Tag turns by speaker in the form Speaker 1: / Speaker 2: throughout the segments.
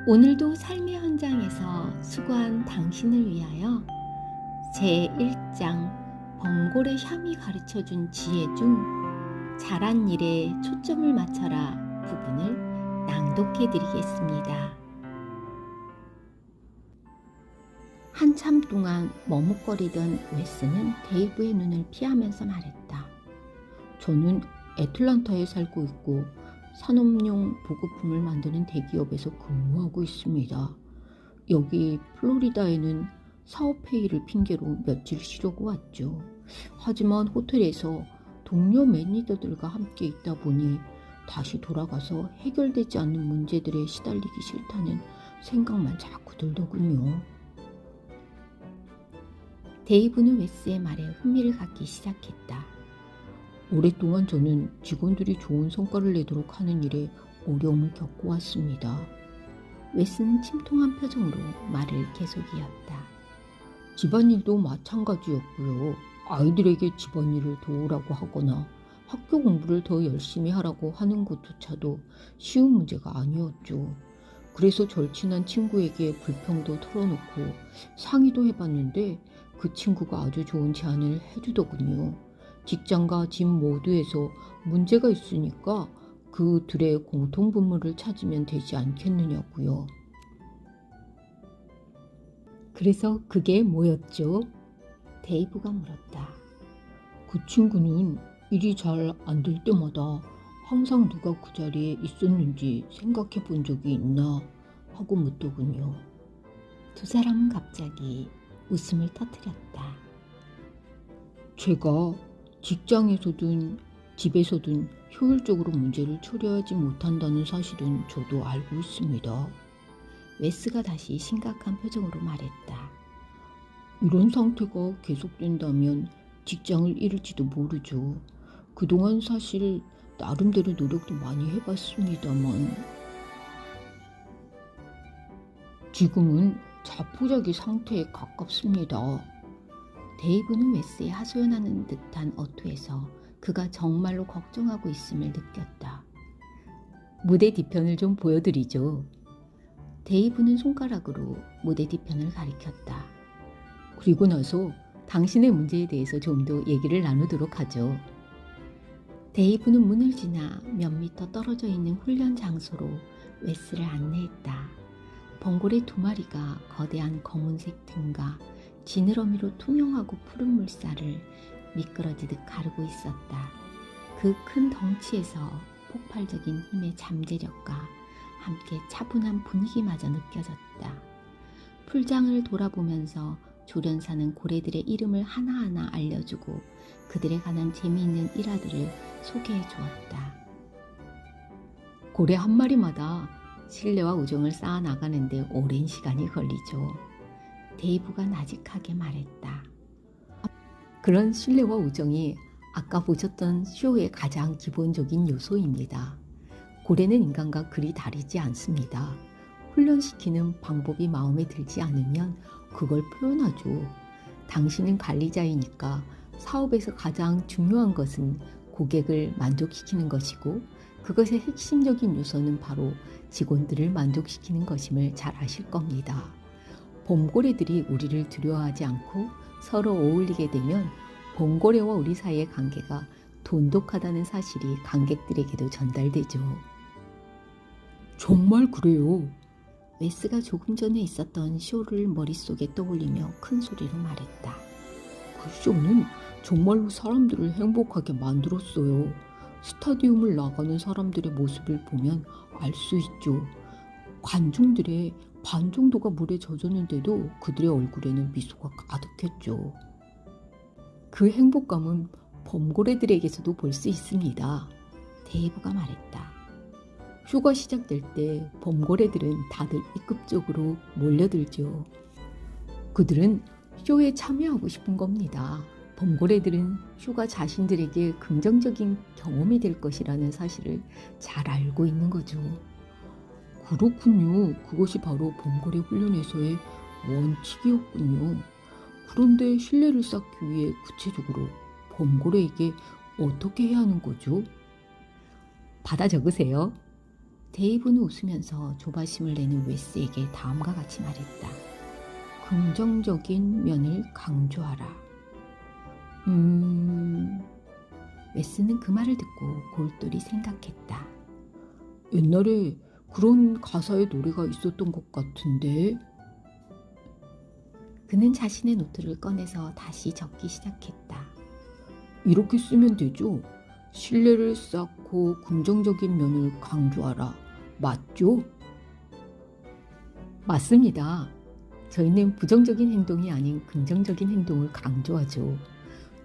Speaker 1: 오늘도 삶의 현장에서 수고한 당신을 위하여 제1장 범고래 샴이 가르쳐준 지혜 중 잘한 일에 초점을 맞춰라 부분을 낭독해 드리겠습니다. 한참 동안 머뭇거리던 웨스는 데이브의 눈을 피하면서 말했다. 저는 애틀란타에 살고 있고 산업용 보급품을 만드는 대기업에서 근무하고 있습니다. 여기 플로리다에는 사업회의를 핑계로 며칠 쉬려고 왔죠. 하지만 호텔에서 동료 매니저들과 함께 있다 보니 다시 돌아가서 해결되지 않는 문제들에 시달리기 싫다는 생각만 자꾸 들더군요. 데이브는 웨스의 말에 흥미를 갖기 시작했다. 오랫동안 저는 직원들이 좋은 성과를 내도록 하는 일에 어려움을 겪고 왔습니다. 웨스는 침통한 표정으로 말을 계속 이었다. 집안일도 마찬가지였고요. 아이들에게 집안일을 도우라고 하거나 학교 공부를 더 열심히 하라고 하는 것조차도 쉬운 문제가 아니었죠. 그래서 절친한 친구에게 불평도 털어놓고 상의도 해봤는데 그 친구가 아주 좋은 제안을 해주더군요. 직장과 집 모두에서 문제가 있으니까 그 둘의 공통분모를 찾으면 되지 않겠느냐고요. 그래서 그게 뭐였죠? 데이브가 물었다. 그 친구는 일이 잘 안 될 때마다 항상 누가 그 자리에 있었는지 생각해 본 적이 있나 하고 묻더군요. 두 사람은 갑자기 웃음을 터뜨렸다. 제가 직장에서든 집에서든 효율적으로 문제를 처리하지 못한다는 사실은 저도 알고 있습니다. 웨스가 다시 심각한 표정으로 말했다. 이런 상태가 계속된다면 직장을 잃을지도 모르죠. 그동안 사실 나름대로 노력도 많이 해봤습니다만 지금은 자포자기 상태에 가깝습니다. 데이브는 웨스의 하소연하는 듯한 어투에서 그가 정말로 걱정하고 있음을 느꼈다. 무대 뒤편을 좀 보여드리죠. 데이브는 손가락으로 무대 뒤편을 가리켰다. 그리고 나서 당신의 문제에 대해서 좀 더 얘기를 나누도록 하죠. 데이브는 문을 지나 몇 미터 떨어져 있는 훈련 장소로 웨스를 안내했다. 범고래 2마리가 거대한 검은색 등과 지느러미로 투명하고 푸른 물살을 미끄러지듯 가르고 있었다. 그 큰 덩치에서 폭발적인 힘의 잠재력과 함께 차분한 분위기마저 느껴졌다. 풀장을 돌아보면서 조련사는 고래들의 이름을 하나하나 알려주고 그들에 관한 재미있는 일화들을 소개해 주었다. 고래 한 마리마다 신뢰와 우정을 쌓아 나가는데 오랜 시간이 걸리죠. 데이브가 나직하게 말했다. 그런 신뢰와 우정이 아까 보셨던 쇼의 가장 기본적인 요소입니다. 고래는 인간과 그리 다르지 않습니다. 훈련시키는 방법이 마음에 들지 않으면 그걸 표현하죠. 당신은 관리자이니까 사업에서 가장 중요한 것은 고객을 만족시키는 것이고 그것의 핵심적인 요소는 바로 직원들을 만족시키는 것임을 잘 아실 겁니다. 범고래들이 우리를 두려워하지 않고 서로 어울리게 되면 범고래와 우리 사이의 관계가 돈독하다는 사실이 관객들에게도 전달되죠. 정말 그래요. 웨스가 조금 전에 있었던 쇼를 머릿속에 떠올리며 큰 소리로 말했다. 그 쇼는 정말로 사람들을 행복하게 만들었어요. 스타디움을 나가는 사람들의 모습을 보면 알 수 있죠. 관중들의 반 정도가 물에 젖었는데도 그들의 얼굴에는 미소가 가득했죠. 그 행복감은 범고래들에게서도 볼 수 있습니다. 데이브가 말했다. 쇼가 시작될 때 범고래들은 다들 입급적으로 몰려들죠. 그들은 쇼에 참여하고 싶은 겁니다. 범고래들은 쇼가 자신들에게 긍정적인 경험이 될 것이라는 사실을 잘 알고 있는 거죠. 그렇군요. 그것이 바로 범고래 훈련에서의 원칙이었군요. 그런데 신뢰를 쌓기 위해 구체적으로 범고래에게 어떻게 해야 하는 거죠? 받아 적으세요. 데이브는 웃으면서 조바심을 내는 웨스에게 다음과 같이 말했다. 긍정적인 면을 강조하라. 웨스는 그 말을 듣고 골똘히 생각했다. 옛날에 그런 가사의 노래가 있었던 것 같은데. 그는 자신의 노트를 꺼내서 다시 적기 시작했다. 이렇게 쓰면 되죠? 신뢰를 쌓고 긍정적인 면을 강조하라. 맞죠? 맞습니다. 저희는 부정적인 행동이 아닌 긍정적인 행동을 강조하죠.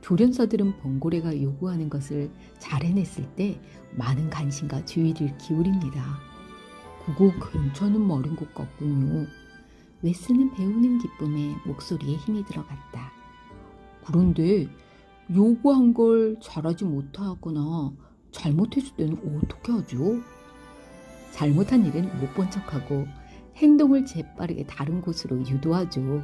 Speaker 1: 조련사들은 번고래가 요구하는 것을 잘 해냈을 때 많은 관심과 주의를 기울입니다. 그거 괜찮은 말인 것 같군요. 웨스는 배우는 기쁨에 목소리에 힘이 들어갔다. 그런데 요구한 걸 잘하지 못하거나 잘못했을 때는 어떻게 하죠? 잘못한 일은 못 본 척하고 행동을 재빠르게 다른 곳으로 유도하죠.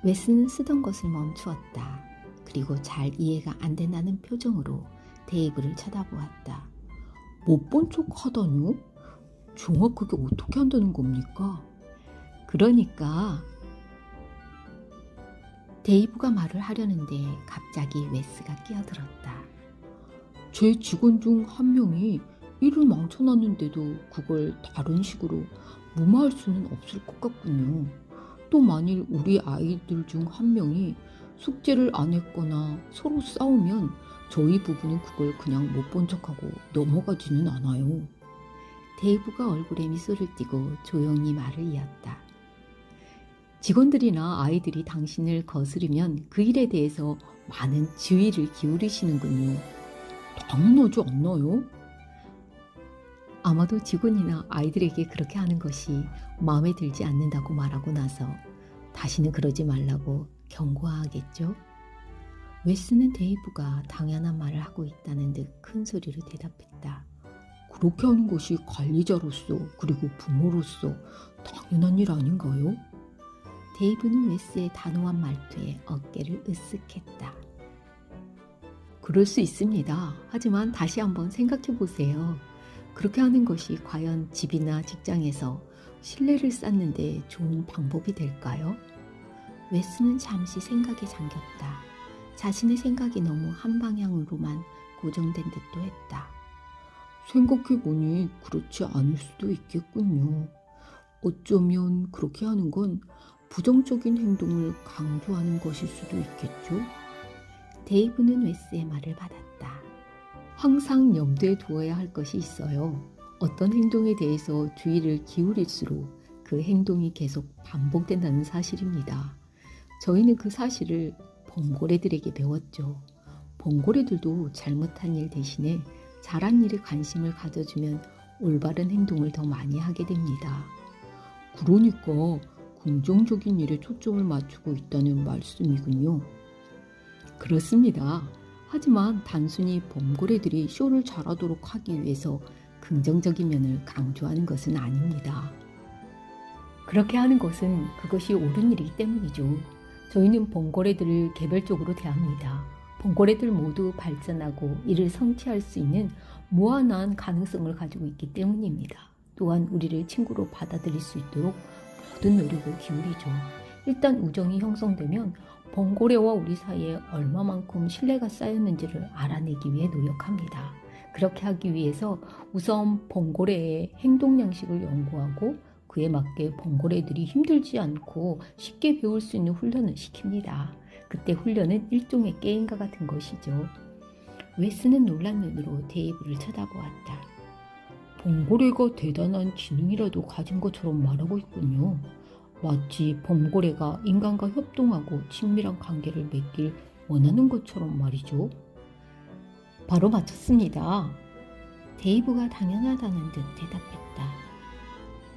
Speaker 1: 웨스는 쓰던 것을 멈추었다. 그리고 잘 이해가 안 된다는 표정으로 데이브를 쳐다보았다. 못 본 척 하다뇨? 정확하게 어떻게 한다는 겁니까? 그러니까 데이브가 말을 하려는데 갑자기 웨스가 끼어들었다. 제 직원 중 한 명이 일을 망쳐놨는데도 그걸 다른 식으로 무마할 수는 없을 것 같군요. 또 만일 우리 아이들 중 한 명이 숙제를 안 했거나 서로 싸우면 저희 부부는 그걸 그냥 못 본 척하고 넘어가지는 않아요. 데이브가 얼굴에 미소를 띠고 조용히 말을 이었다. 직원들이나 아이들이 당신을 거스르면 그 일에 대해서 많은 주의를 기울이시는군요. 당연하지 않나요? 아마도 직원이나 아이들에게 그렇게 하는 것이 마음에 들지 않는다고 말하고 나서 다시는 그러지 말라고 경고하겠죠? 웨스는 데이브가 당연한 말을 하고 있다는 듯 큰 소리로 대답했다. 그렇게 하는 것이 관리자로서 그리고 부모로서 당연한 일 아닌가요? 데이브는 웨스의 단호한 말투에 어깨를 으쓱했다. 그럴 수 있습니다. 하지만 다시 한번 생각해 보세요. 그렇게 하는 것이 과연 집이나 직장에서 신뢰를 쌓는 데 좋은 방법이 될까요? 웨스는 잠시 생각에 잠겼다. 자신의 생각이 너무 한 방향으로만 고정된 듯도 했다. 생각해보니 그렇지 않을 수도 있겠군요. 어쩌면 그렇게 하는 건 부정적인 행동을 강조하는 것일 수도 있겠죠? 데이브는 웨스의 말을 받았다. 항상 염두에 두어야 할 것이 있어요. 어떤 행동에 대해서 주의를 기울일수록 그 행동이 계속 반복된다는 사실입니다. 저희는 그 사실을 번고래들에게 배웠죠. 번고래들도 잘못한 일 대신에 잘한 일에 관심을 가져주면 올바른 행동을 더 많이 하게 됩니다. 그러니까 긍정적인 일에 초점을 맞추고 있다는 말씀이군요. 그렇습니다. 하지만 단순히 범고래들이 쇼를 잘하도록 하기 위해서 긍정적인 면을 강조하는 것은 아닙니다. 그렇게 하는 것은 그것이 옳은 일이기 때문이죠. 저희는 범고래들을 개별적으로 대합니다. 범고래들 모두 발전하고 이를 성취할 수 있는 무한한 가능성을 가지고 있기 때문입니다. 또한 우리를 친구로 받아들일 수 있도록 모든 노력을 기울이죠. 일단 우정이 형성되면 번고래와 우리 사이에 얼마만큼 신뢰가 쌓였는지를 알아내기 위해 노력합니다. 그렇게 하기 위해서 우선 번고래의 행동 양식을 연구하고 그에 맞게 번고래들이 힘들지 않고 쉽게 배울 수 있는 훈련을 시킵니다. 그때 훈련은 일종의 게임과 같은 것이죠. 웨스는 놀란 눈으로 데이브를 쳐다보았다. 번고래가 대단한 지능이라도 가진 것처럼 말하고 있군요. 마치 범고래가 인간과 협동하고 친밀한 관계를 맺길 원하는 것처럼 말이죠. 바로 맞췄습니다. 데이브가 당연하다는 듯 대답했다.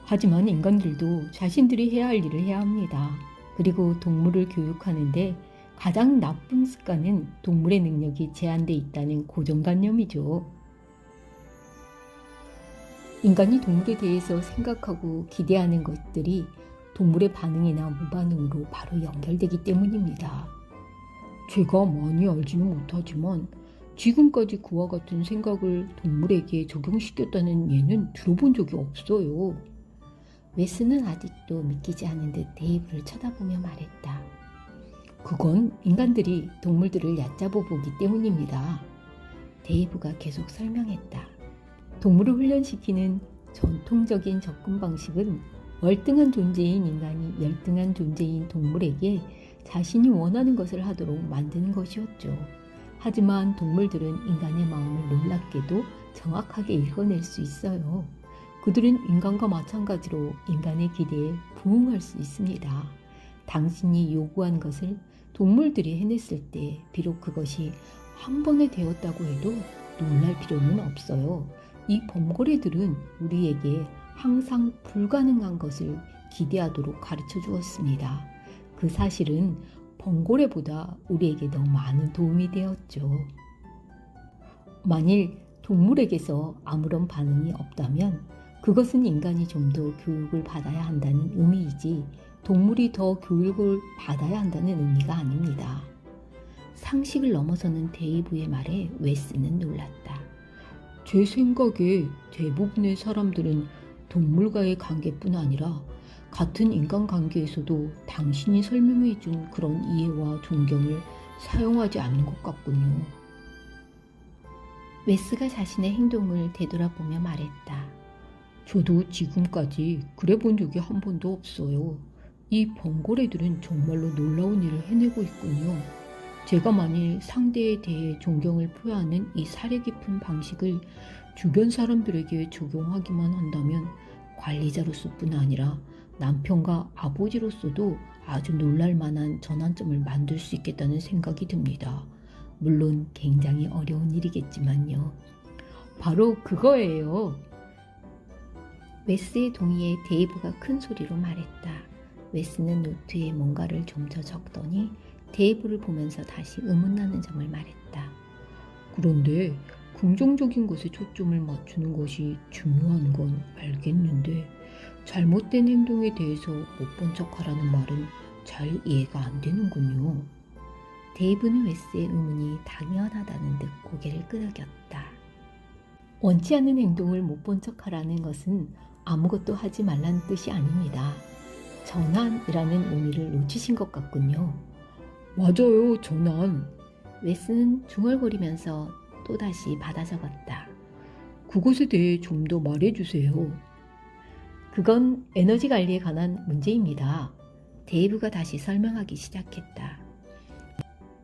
Speaker 1: 하지만 인간들도 자신들이 해야 할 일을 해야 합니다. 그리고 동물을 교육하는데 가장 나쁜 습관은 동물의 능력이 제한돼 있다는 고정관념이죠. 인간이 동물에 대해서 생각하고 기대하는 것들이 동물의 반응이나 무반응으로 바로 연결되기 때문입니다. 제가 많이 알지는 못하지만 지금까지 그와 같은 생각을 동물에게 적용시켰다는 예는 들어본 적이 없어요. 웨스는 아직도 믿기지 않은 듯 데이브를 쳐다보며 말했다. 그건 인간들이 동물들을 얕잡아 보기 때문입니다. 데이브가 계속 설명했다. 동물을 훈련시키는 전통적인 접근 방식은 월등한 존재인 인간이 열등한 존재인 동물에게 자신이 원하는 것을 하도록 만드는 것이었죠. 하지만 동물들은 인간의 마음을 놀랍게도 정확하게 읽어낼 수 있어요. 그들은 인간과 마찬가지로 인간의 기대에 부응할 수 있습니다. 당신이 요구한 것을 동물들이 해냈을 때 비록 그것이 한 번에 되었다고 해도 놀랄 필요는 없어요. 이 범고래들은 우리에게 항상 불가능한 것을 기대하도록 가르쳐 주었습니다. 그 사실은 범고래보다 우리에게 더 많은 도움이 되었죠. 만일 동물에게서 아무런 반응이 없다면 그것은 인간이 좀 더 교육을 받아야 한다는 의미이지 동물이 더 교육을 받아야 한다는 의미가 아닙니다. 상식을 넘어서는 데이브의 말에 웨스는 놀랐다. 제 생각에 대부분의 사람들은 동물과의 관계뿐 아니라 같은 인간관계에서도 당신이 설명해준 그런 이해와 존경을 사용하지 않는 것 같군요. 웨스가 자신의 행동을 되돌아보며 말했다. 저도 지금까지 그래 본 적이 한 번도 없어요. 이 범고래들은 정말로 놀라운 일을 해내고 있군요. 제가 만일 상대에 대해 존경을 표하는 이 사려 깊은 방식을 주변 사람들에게 적용하기만 한다면 관리자로서뿐 아니라 남편과 아버지로서도 아주 놀랄 만한 전환점을 만들 수 있겠다는 생각이 듭니다. 물론 굉장히 어려운 일이겠지만요. 바로 그거예요. 웨스의 동의에 데이브가 큰 소리로 말했다. 웨스는 노트에 뭔가를 좀 더 적더니 데이브를 보면서 다시 의문나는 점을 말했다. 그런데 긍정적인 것에 초점을 맞추는 것이 중요한 건 알겠는데 잘못된 행동에 대해서 못 본 척하라는 말은 잘 이해가 안 되는군요. 데이브는 웨스의 의문이 당연하다는 듯 고개를 끄덕였다. 원치 않는 행동을 못 본 척하라는 것은 아무것도 하지 말라는 뜻이 아닙니다. 전환이라는 의미를 놓치신 것 같군요. 맞아요, 전환. 웨스는 중얼거리면서 또다시 받아 적었다. 그것에 대해 좀 더 말해주세요. 그건 에너지 관리에 관한 문제입니다. 데이브가 다시 설명하기 시작했다.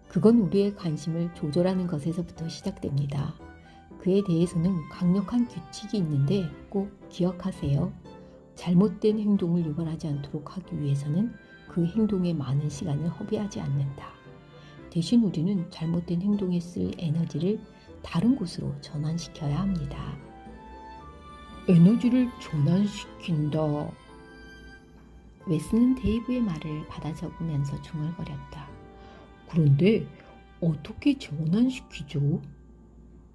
Speaker 1: 그건 우리의 관심을 조절하는 것에서부터 시작됩니다. 그에 대해서는 강력한 규칙이 있는데 꼭 기억하세요. 잘못된 행동을 유발하지 않도록 하기 위해서는 그 행동에 많은 시간을 허비하지 않는다. 대신 우리는 잘못된 행동에 쓸 에너지를 다른 곳으로 전환시켜야 합니다. 에너지를 전환시킨다. 웨스는 데이브의 말을 받아 적으면서 중얼거렸다. 그런데 어떻게 전환시키죠?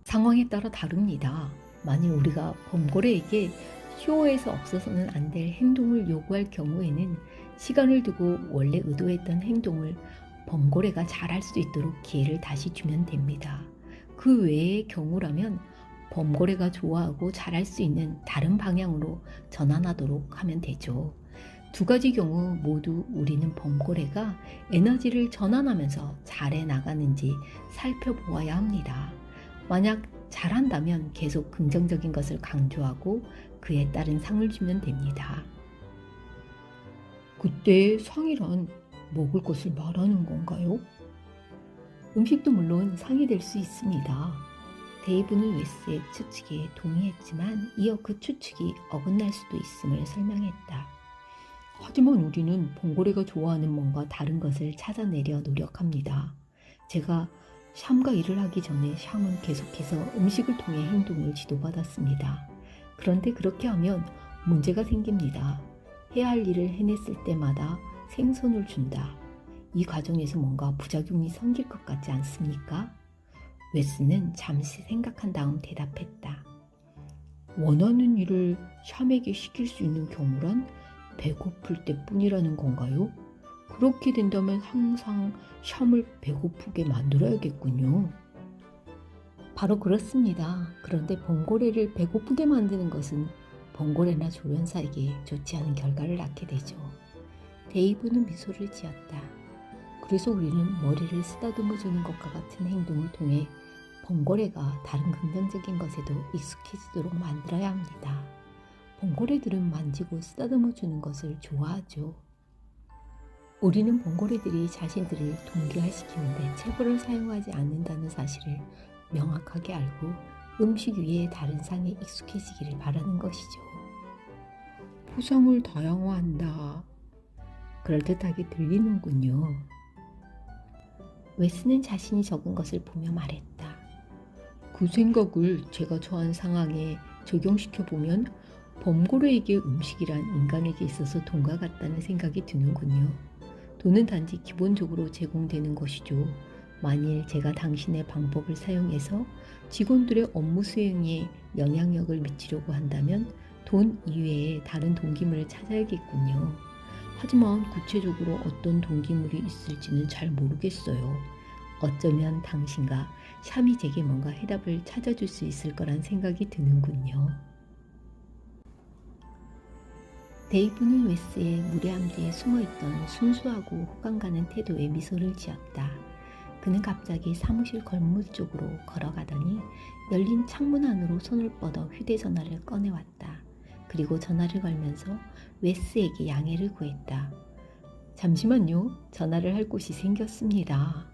Speaker 1: 상황에 따라 다릅니다. 만일 우리가 범고래에게 쇼에서 없어서는 안 될 행동을 요구할 경우에는 시간을 두고 원래 의도했던 행동을 범고래가 잘할 수 있도록 기회를 다시 주면 됩니다. 그 외의 경우라면 범고래가 좋아하고 잘할 수 있는 다른 방향으로 전환하도록 하면 되죠. 두 가지 경우 모두 우리는 범고래가 에너지를 전환하면서 잘해 나가는지 살펴보아야 합니다. 만약 잘한다면 계속 긍정적인 것을 강조하고 그에 따른 상을 주면 됩니다. 그때 상이란 먹을 것을 말하는 건가요? 음식도 물론 상이 될 수 있습니다. 데이브는 웨스의 추측에 동의했지만 이어 그 추측이 어긋날 수도 있음을 설명했다. 하지만 우리는 범고래가 좋아하는 뭔가 다른 것을 찾아내려 노력합니다. 제가 샴과 일을 하기 전에 샴은 계속해서 음식을 통해 행동을 지도받았습니다. 그런데 그렇게 하면 문제가 생깁니다. 해야 할 일을 해냈을 때마다 생선을 준다. 이 과정에서 뭔가 부작용이 생길 것 같지 않습니까? 웨스는 잠시 생각한 다음 대답했다. 원하는 일을 샴에게 시킬 수 있는 경우란 배고플 때뿐이라는 건가요? 그렇게 된다면 항상 샴을 배고프게 만들어야겠군요. 바로 그렇습니다. 그런데 범고래를 배고프게 만드는 것은 범고래나 조련사에게 좋지 않은 결과를 낳게 되죠. 데이브는 미소를 지었다. 그래서 우리는 머리를 쓰다듬어 주는 것과 같은 행동을 통해 범고래가 다른 긍정적인 것에도 익숙해지도록 만들어야 합니다. 범고래들은 만지고 쓰다듬어 주는 것을 좋아하죠. 우리는 범고래들이 자신들을 동기화시키는데 체벌을 사용하지 않는다는 사실을 명확하게 알고 음식 위에 다른 상에 익숙해지기를 바라는 것이죠. 포상을 다양화한다. 그럴듯하게 들리는군요. 웨스는 자신이 적은 것을 보며 말했다. 그 생각을 제가 처한 상황에 적용시켜보면 범고래에게 음식이란 인간에게 있어서 돈과 같다는 생각이 드는군요. 돈은 단지 기본적으로 제공되는 것이죠. 만일 제가 당신의 방법을 사용해서 직원들의 업무 수행에 영향력을 미치려고 한다면 돈 이외에 다른 동기물을 찾아야겠군요. 하지만 구체적으로 어떤 동기물이 있을지는 잘 모르겠어요. 어쩌면 당신과 샴이 제게 뭔가 해답을 찾아줄 수 있을 거란 생각이 드는군요. 데이브는 웨스의 무례함 뒤에 숨어있던 순수하고 호감 가는 태도에 미소를 지었다. 그는 갑자기 사무실 건물 쪽으로 걸어가더니 열린 창문 안으로 손을 뻗어 휴대전화를 꺼내왔다. 그리고 전화를 걸면서 웨스에게 양해를 구했다. 잠시만요. 전화를 할 곳이 생겼습니다.